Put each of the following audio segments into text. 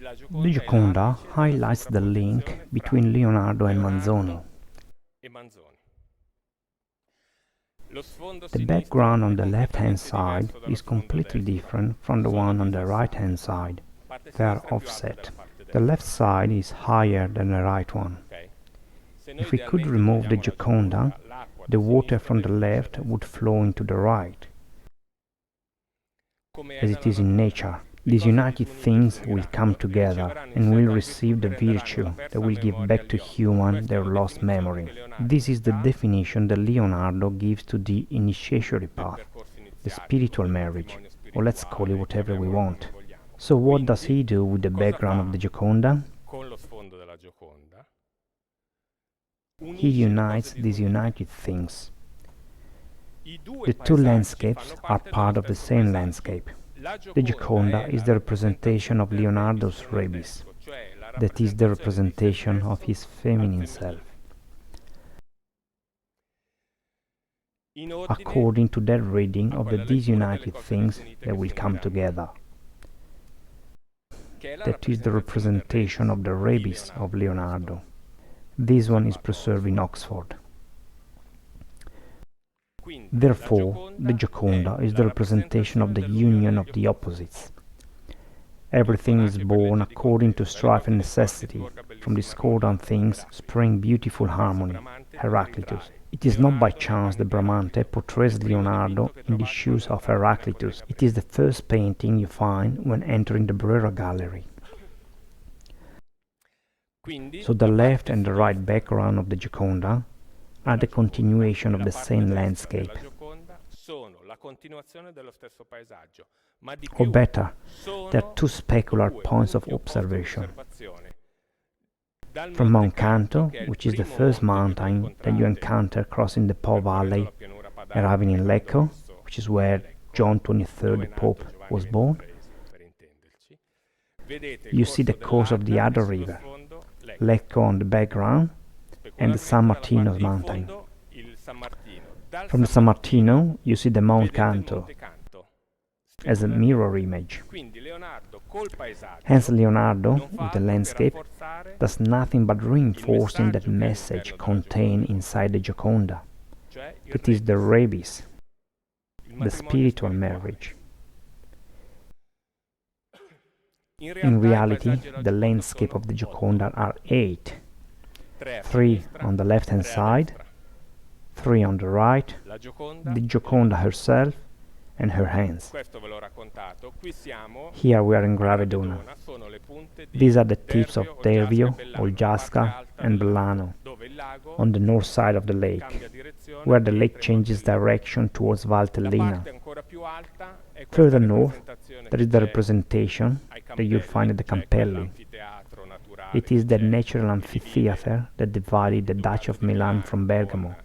The Gioconda highlights the link between Leonardo and Manzoni. The background on the left-hand side is completely different from the one on the right-hand side. They are offset. The left side is higher than the right one. If we could remove the Gioconda, the water from the left would flow into the right. As it is in nature, these united things will come together and will receive the virtue that will give back to human their lost memory. This is the definition that Leonardo gives to the initiatory path, the spiritual marriage, or let's call it whatever we want. So what does he do with the background of the Gioconda? He unites these united things. The two landscapes are part of the same landscape. The Gioconda is the representation of Leonardo's rabies, that is the representation of his feminine self. According to that reading of the disunited things that will come together. That is the representation of the rabies of Leonardo. This one is preserved in Oxford. Therefore, the Gioconda is the representation of the union of the opposites. Everything is born according to strife and necessity. From discordant things spring beautiful harmony. Heraclitus. It is not by chance that Bramante portrays Leonardo in the shoes of Heraclitus. It is the first painting you find when entering the Brera Gallery. So the left and the right background of the Gioconda are the continuation of the same landscape. Or better, there are two specular points of observation. From Mount Canto, which is the first mountain that you encounter crossing the Po Valley, arriving in Lecco, which is where John XXIII, the Pope, was born, you see the course of the other river, Lecco on the background, and the San Martino mountain. From the San Martino, you see the Mount Canto as a mirror image. Hence Leonardo, with the landscape, does nothing but reinforcing that message contained inside the Gioconda. It is the rabies, the spiritual marriage. In reality, the landscape of the Gioconda are 8. 3 on the left-hand side, 3 on the right, the Gioconda herself, and her hands. Here we are in Gravedona. These are the tips of Dervio, Olgiasca, and Bellano, on the north side of the lake, where the lake changes direction towards Valtellina. Further north, there is the representation that you'll find at the Campelli. It is the natural amphitheater that divided the Duchy of Milan from Bergamo,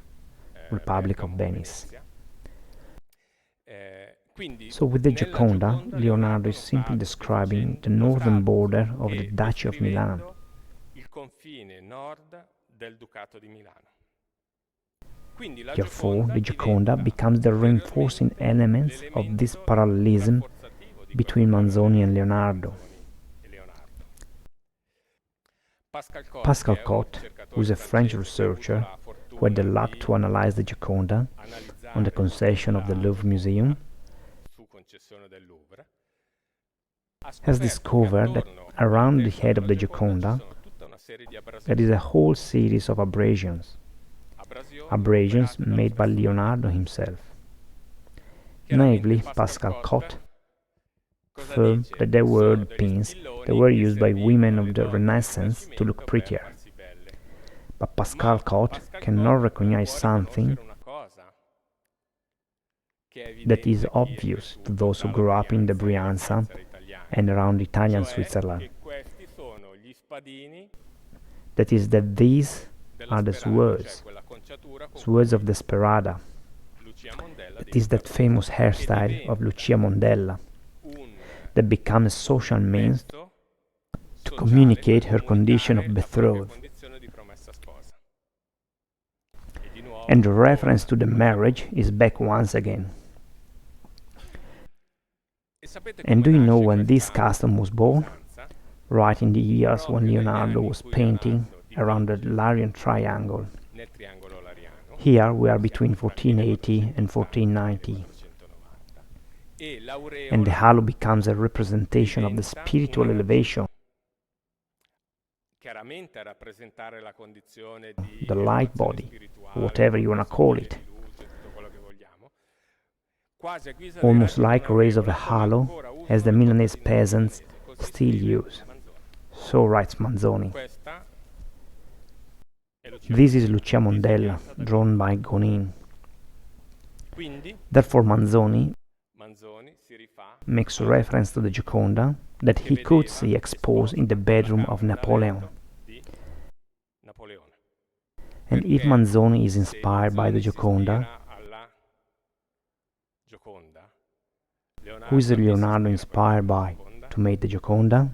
Republic of Venice. So with the Gioconda, Leonardo is simply describing the northern border of the Duchy of Milan. Therefore, the Gioconda becomes the reinforcing elements of this parallelism between Manzoni and Leonardo. Pascal Cotte, who is a French researcher who had the luck to analyze the Gioconda on the concession of the Louvre Museum, has discovered that around the head of the Gioconda there is a whole series of abrasions made by Leonardo himself. Naively, Pascal Cotte affirmed that they were the pins that were used by women of the Renaissance to look prettier. But Pascal Cotte cannot recognize something that is obvious to those who grew up in the Brianza and around Italian Switzerland. That is that these are the swords of the Sperada. That is that famous hairstyle of Lucia Mondella that becomes a social means to communicate her condition of betrothed. And the reference to the marriage is back once again. And do you know when this custom was born? right in the years when Leonardo was painting around the Larian Triangle. Here we are between 1480 and 1490, and the halo becomes a representation of the spiritual elevation, the light body, whatever you want to call it, almost like rays of a halo, as the Milanese peasants still use. So writes Manzoni. This is Lucia Mondella, drawn by Gonin. Therefore Manzoni makes reference to the Gioconda that he could see exposed in the bedroom of Napoleon. And if Manzoni is inspired by the Gioconda, who is Leonardo inspired by to make the Gioconda?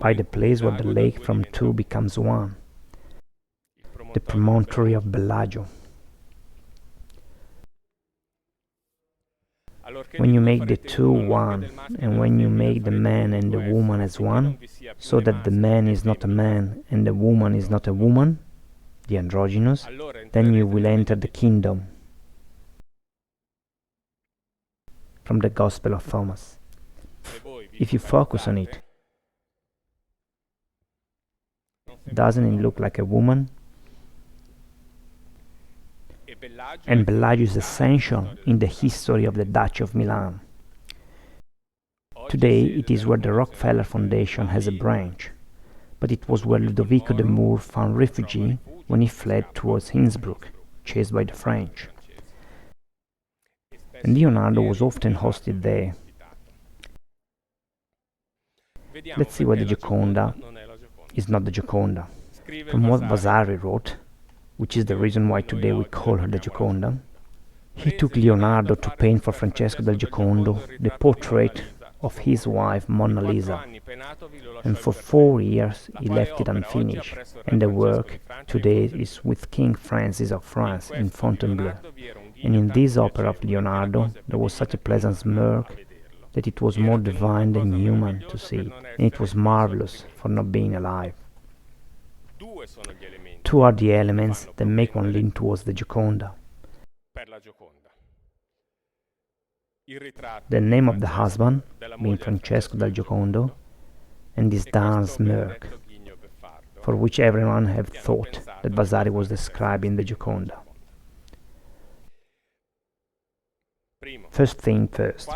By the place where the lake from two becomes one, the promontory of Bellagio. When you make the two one, and when you make the man and the woman as one, so that the man is not a man and the woman is not a woman, the androgynous, then you will enter the kingdom. From the Gospel of Thomas. If you focus on it, doesn't it look like a woman? And Bellagio is essential in the history of the Duchy of Milan. Today it is where the Rockefeller Foundation has a branch, but it was where Ludovico de Moor found refuge when he fled towards Innsbruck, chased by the French. And Leonardo was often hosted there. Let's see why the Gioconda is not the Gioconda. From what Vasari wrote, which is the reason why today we call her the Gioconda, he took Leonardo to paint for Francesco del Giocondo the portrait of his wife Monna Lisa, and for 4 years he left it unfinished, and the work today is with King Francis of France in Fontainebleau. And in this opera of Leonardo there was such a pleasant smirk that it was more divine than human to see, and it was marvelous for not being alive. Two are the elements that make one lean towards the Gioconda. The name of the husband, being Francesco del Giocondo, and this darn smirk, for which everyone had thought that Vasari was describing the Gioconda. First thing first,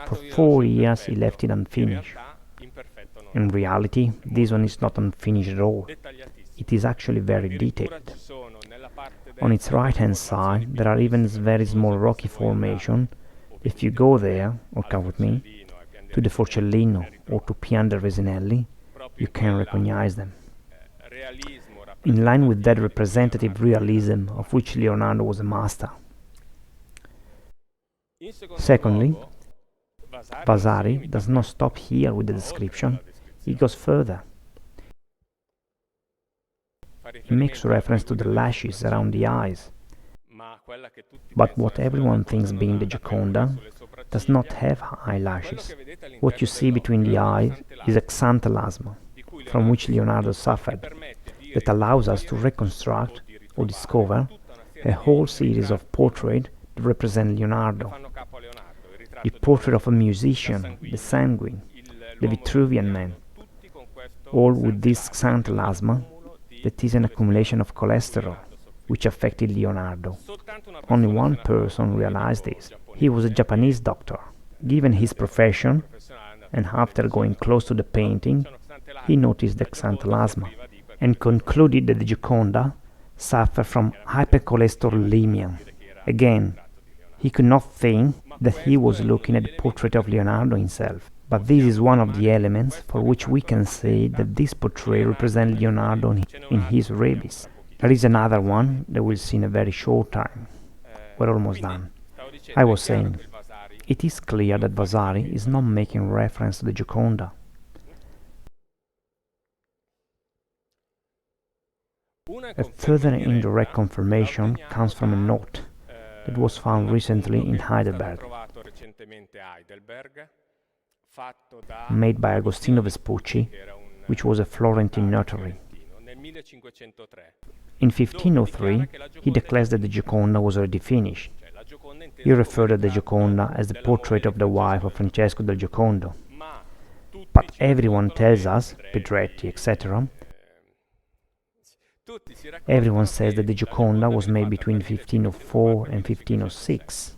for 4 years he left it unfinished. In reality, this one is not unfinished at all. It is actually very detailed. On its right-hand side, there are even very small rocky formations. If you go there, or come with me, to the Forcellino or to Pian del Resinelli, you can recognize them. In line with that representative realism of which Leonardo was a master. Secondly, Vasari does not stop here with the description, he goes further. He makes reference to the lashes around the eyes, but what everyone thinks being the Gioconda does not have eyelashes. What you see between the eyes is a xanthelasma, from which Leonardo suffered, that allows us to reconstruct or discover a whole series of portraits that represent Leonardo. The portrait of a musician, the sanguine, the Vitruvian man, all with this xanthelasma that is an accumulation of cholesterol, which affected Leonardo. Only one person realized this. He was a Japanese doctor. Given his profession, and after going close to the painting, he noticed the xanthelasma and concluded that the Gioconda suffered from hypercholesterolemia. Again, he could not think that he was looking at the portrait of Leonardo himself. But this is one of the elements for which we can say that this portrait represents Leonardo in his rabies. There is another one that we'll see in a very short time. We're almost done. I was saying, it is clear that Vasari is not making reference to the Gioconda. A further indirect confirmation comes from a note that was found recently in Heidelberg. made by Agostino Vespucci, which was a Florentine notary. In 1503, he declares that the Gioconda was already finished. He referred to the Gioconda as the portrait of the wife of Francesco del Giocondo. But everyone tells us, Pedretti, etc., everyone says that the Gioconda was made between 1504 and 1506.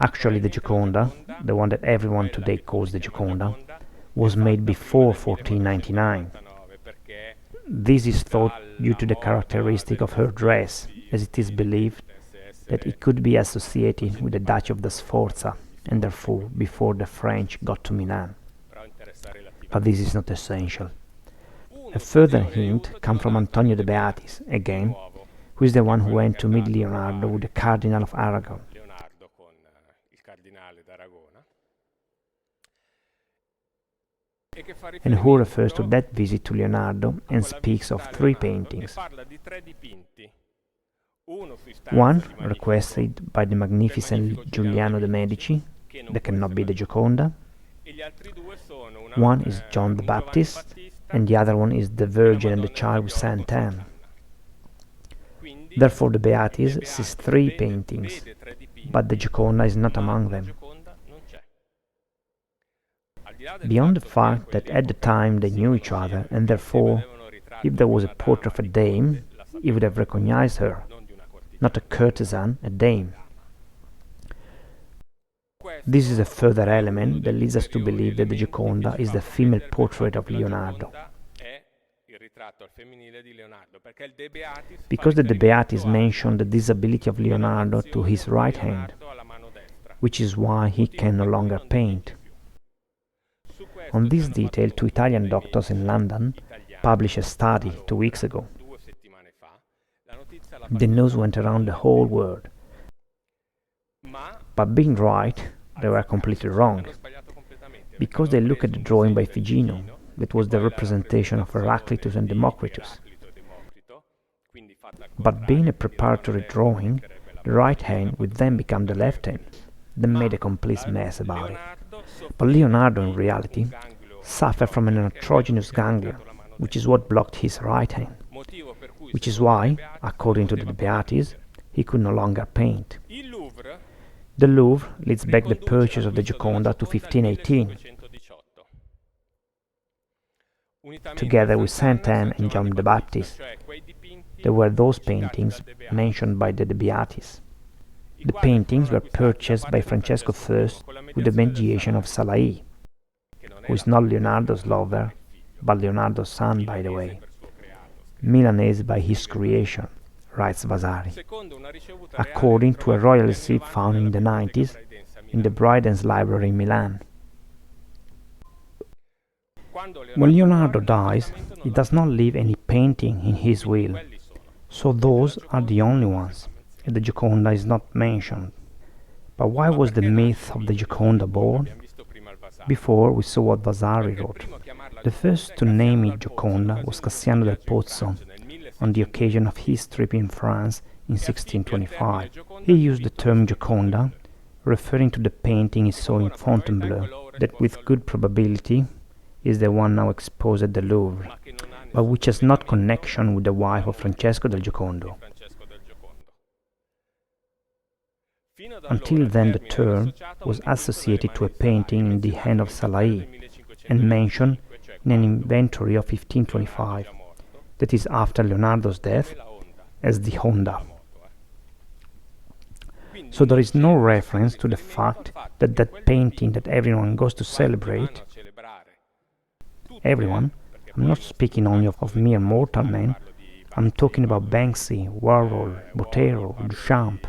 Actually, the Gioconda, the one that everyone today calls the Gioconda, was made before 1499. This is thought due to the characteristic of her dress, as it is believed that it could be associated with the Duchy of the Sforza, and therefore before the French got to Milan. But this is not essential. A further hint comes from Antonio de Beatis, again, who is the one who went to meet Leonardo with the Cardinal of Aragon. And who refers to that visit to Leonardo and speaks of 3 paintings. One, requested by the magnificent Giuliano de' Medici, that cannot be the Gioconda. One is John the Baptist, and the other one is the Virgin and the Child with Saint Anne. Therefore the Beatis sees 3 paintings, but the Gioconda is not among them. Beyond the fact that at the time they knew each other, and therefore, if there was a portrait of a dame, he would have recognized her, not a courtesan, a dame. This is a further element that leads us to believe that the Gioconda is the female portrait of Leonardo. Because the De Beatis mentioned the disability of Leonardo to his right hand, which is why he can no longer paint. On this detail, 2 Italian doctors in London published a study 2 weeks ago. The news went around the whole world. But being right, they were completely wrong, because they looked at the drawing by Figino, that was the representation of Heraclitus and Democritus. But being a preparatory drawing, the right hand would then become the left hand. They made a complete mess about it. But Leonardo, in reality, suffered from an androgynous ganglia, which is what blocked his right hand, which is why, according to the Beatis, he could no longer paint. The Louvre leads back the purchase of the Gioconda to 1518, together with Saint Anne and John the Baptist. There were those paintings mentioned by the Beatis. The paintings were purchased by Francesco I with the mediation of Salai, who is not Leonardo's lover, but Leonardo's son, by the way. Milanese by his creation, writes Vasari, according to a royal receipt found in the 90s in the Bryden's library in Milan. When Leonardo dies, he does not leave any painting in his will, so those are the only ones, and the Gioconda is not mentioned. But why was the myth of the Gioconda born? Before we saw what Vasari wrote. The first to name it Gioconda was Cassiano del Pozzo, on the occasion of his trip in France in 1625. He used the term Gioconda, referring to the painting he saw in Fontainebleau, that with good probability is the one now exposed at the Louvre, but which has not connection with the wife of Francesco del Giocondo. Until then the term was associated to a painting in the hand of Salai, and mentioned in an inventory of 1525, that is after Leonardo's death, as the Honda. So there is no reference to the fact that that painting that everyone goes to celebrate, everyone, I'm not speaking only of mere mortal men, I'm talking about Banksy, Warhol, Botero, Duchamp.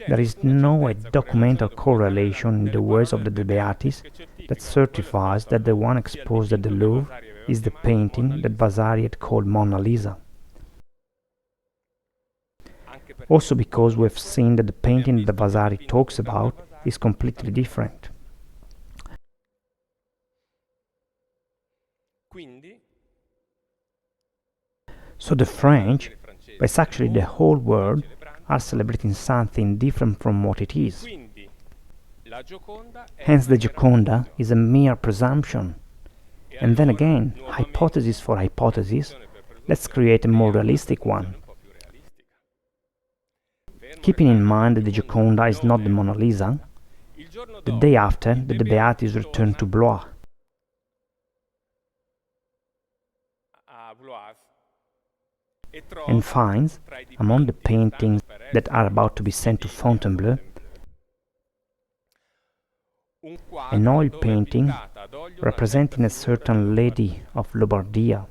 There is no documental correlation in the words of the De Beatis that certifies that the one exposed at the Louvre is the painting that Vasari had called Mona Lisa. Also because we have seen that the painting that Vasari talks about is completely different. So the French, but it's actually the whole world, are celebrating something different from what it is. Hence the Gioconda is a mere presumption. And then again, hypothesis for hypothesis, let's create a more realistic one. Keeping in mind that the Gioconda is not the Mona Lisa, the day after, the De Beatis returned to Blois. And finds, among the paintings that are about to be sent to Fontainebleau, an oil painting representing a certain lady of Lombardia,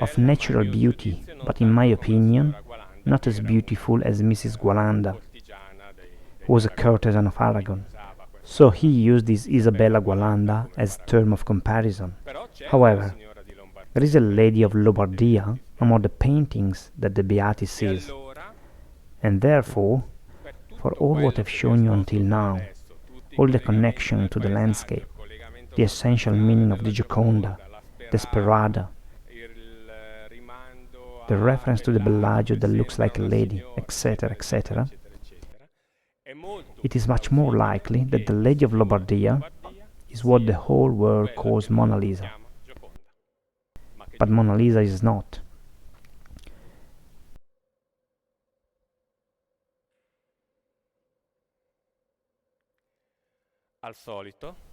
of natural beauty, but in my opinion, not as beautiful as Mrs. Gualanda, who was a courtesan of Aragon. So he used this Isabella Gualanda as term of comparison. However, there is a lady of Lombardia among the paintings that the Beati sees, and therefore, for all what I've shown you until now, all the connection to the landscape, the essential meaning of the Gioconda, the Sperada, the reference to the Bellagio that looks like a lady, etc., etc., it is much more likely that the Lady of Lombardia is what the whole world calls Mona Lisa. But Mona Lisa is not.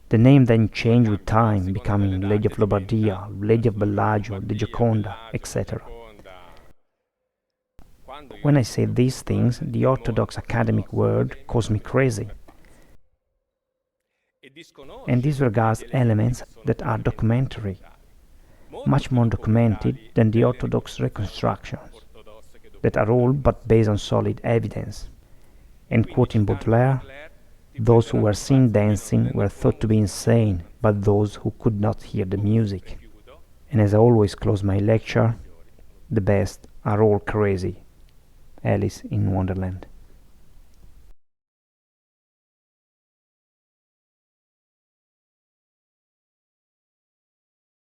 The name then changed with time, becoming Lady of Lombardia, Lady of Bellagio, the Gioconda, etc. When I say these things, the orthodox academic word calls me crazy, and disregards elements that are documentary, much more documented than the orthodox reconstructions, that are all but based on solid evidence. And quoting Baudelaire, those who were seen dancing were thought to be insane by those who could not hear the music. And as I always close my lecture, the best are all crazy. Alice in Wonderland.